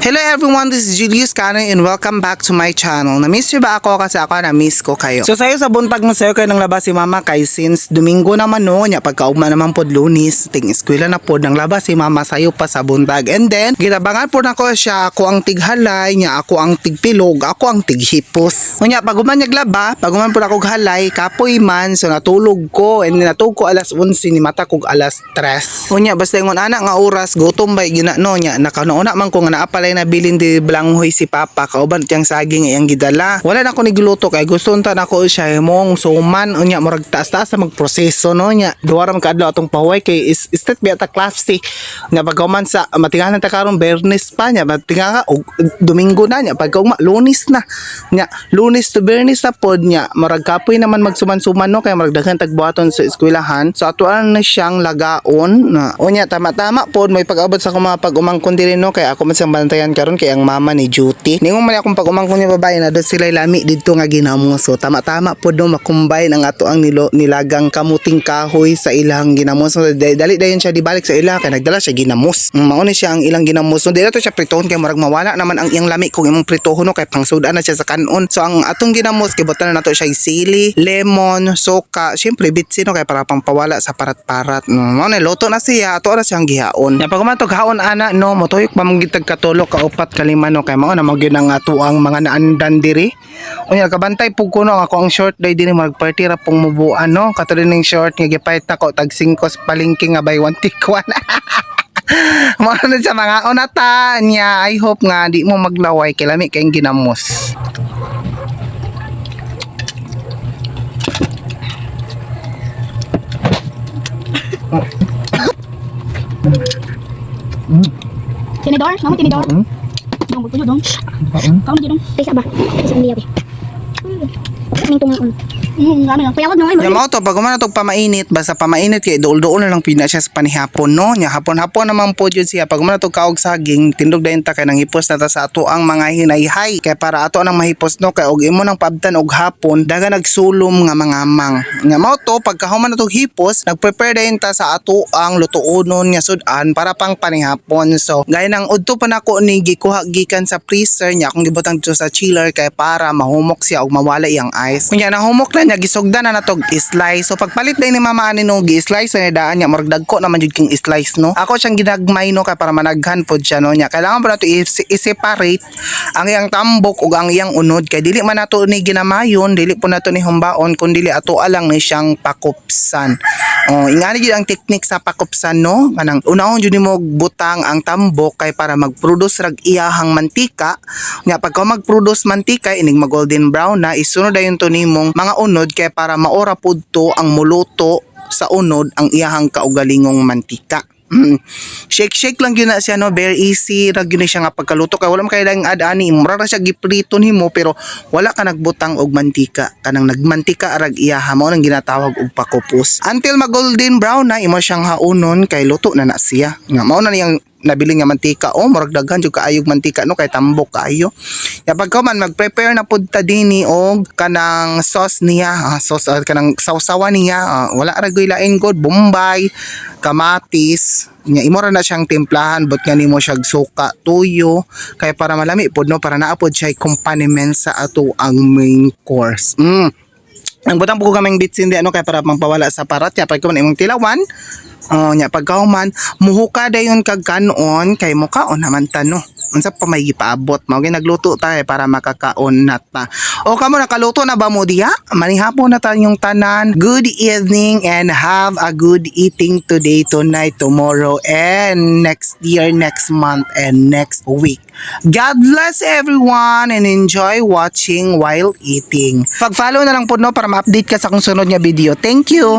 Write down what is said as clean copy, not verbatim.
Hello everyone, this is Julius Cano and welcome back to my channel. Na-miss nyo ba ako? Kasi ako na-miss ko kayo. So sayo sa buntag mo sayo kayo nang labas si mama kay since Domingo naman no, nya pagkaugma naman pod Lunis, ting eskwela na pod nang labas si mama sayo pa sa buntag. And then, gitabangan po na ko siya, ako ang tighalay, nya ako ang tigpilog, ako ang tighipos. Nya paguman niya glaba, paguman po na kog halay, kapoy man, so natulog ko and natulog ko alas 11 ni mata kog alas 3. Nya basta ingon anak nga oras, gutom bay ginano nya, nakanauna man ko nga naapalay na bilin di blanghoy si papa kauban tiyang saging iyang gidala. Wala na ko nigluto kay gusto ta nako siya mong suman unya murag taas-taas sa magproseso no nya. Duwa ra man kaadlaw atong pahuway kay istet biya ta klase. Nya pagkaman sa matingahan ta karon Bernes pa nya matinga og Domingo na nya pagkaugma Lunes na. Nya Lunes to Bernes sa pod nya murag kapoy naman magsuman-suman no kay murag daghan tagbuhaton sa eskwelahan. So atuan na siyang lagaon na. Unya tama-tama pod may pag-abot sa akong mga pag-umangkon diri no kay ako man siyang bantayan karon kay ang mama ni Duty. Ningon man akong pag-umangkon ni babae na doon sila lami didto nga ginamuso. Tama-tama pod no makumbay ang ato ang nilagang kamuting kahoy sa ilang ginamos. Dali dayon siya dibalik sa ila kay nagdala siya ginamos. Mao ni siya ang ilang ginamos. So dili to siya pritohon kay murag mawala naman ang iyang lami kung imong pritohon no kay pangsudan na siya sa kanon. So ang atong ginamos kay botan na nato siya sili, lemon, soka, syempre bitsin no kay para pangpawala sa parat-parat. Mao ni luto na siya ato na siyang gihaon. Ya pag man to haon ana no motuyok pamanggitag katulok ka upat kalima no kay mao na magyud ang ato ang mga naandan diri. Unya kabantay pug kuno ako ang short day dinhi magparty ra pong mubuan no katulad ning short nga gipayt nako tag 5 palengke nga buy one take one. Mao na sa mga onata niya. I hope nga di mo maglaway kay lami kay ginamos. Tinidor? Kamu tinidor? Dong, butuh dong. Kamu di dong. Tesa ba? Tesa ang liyaw. Kaming tungaon. Ngano lang. Payawag nung ay. Nya mao to pag umana to pamainit basta pamainit kay duol-duol na lang pina siya sa panihapon no. Nya hapon-hapon naman po jud siya pag umana to kaog saging tindog dayon ta kay nang hipos na ta sa ato ang mga hinayhay kay para ato nang mahipos no kay og imo nang paabtan og hapon daga nagsulom nga mangamang. Nya mao to pagkahuman na to hipos nagprepare dayon ta sa ato ang lutuonon nga sudan para pang panihapon. So gaya nang udto pa nako ni gikuha gikan sa freezer nya akong gibutang dito sa chiller kay para mahumok siya og mawala iyang ice. Kunya nahumok na nya gisugdan na natog slice. So pagpalit day ni mama ani no gi-slice na daan nya murag dagko naman jud king slice no. Ako siyang ginagmay no kay para managhan pod siya no nya. Kailangan pa nato i-separate ang iyang tambok ug ang iyang unod kay dili man nato ni ginamayon, dili po nato ni humbaon kun dili ato alang ni siyang pakupsan. Ingani jud ang technique sa pakupsan no. Kanang unahon jud nimo butang ang tambok kay para mag-produce rag iyahang mantika. Nya pagka mag-produce mantika ining mag-golden brown na isunod dayon to nimong mga unod kay para maora pud to ang muluto sa unod ang iyahang kaugalingong mantika. Shake lang yun na siya no, very easy ra gyud siya nga pagkaluto kay wala man kay lang ad-ani mura ra siya giprito nimo pero wala ka nagbutang og mantika kanang nagmantika arag iyaha mao nang ginatawag og pakupos until mag golden brown na imo siyang haunon kay luto na siya nga mao na niyang nabili nga mantika murag daghan jud kaayog mantika no kay tambok kaayo. Ya pagka man mag-prepare na pud ta dinhi og kanang sauce niya, kanang sawsawan niya, wala ra gyud lain god bombay, kamatis, nya imo ra na siyang timplahan but nga nimo siya suka, tuyo kay para malami pud no para naa pud siya accompaniment sa ato ang main course. Ang butang po kaming bitsin di ano kay para pangpawala sa parat ya pag imong tilawan. Nya pagkahuman muhuka dayon kag kanon kay mukaon naman ta no. Unsa pa may gipaabot mao gyud nagluto ta para makakaon na ta. O kamo nakaluto na ba mo diha? Manihapon na tayong tanan. Good evening and have a good eating today, tonight, tomorrow and next year, next month and next week. God bless everyone and enjoy watching while eating. Pag-follow na lang po no para ma-update ka sa kung sunod nga video. Thank you.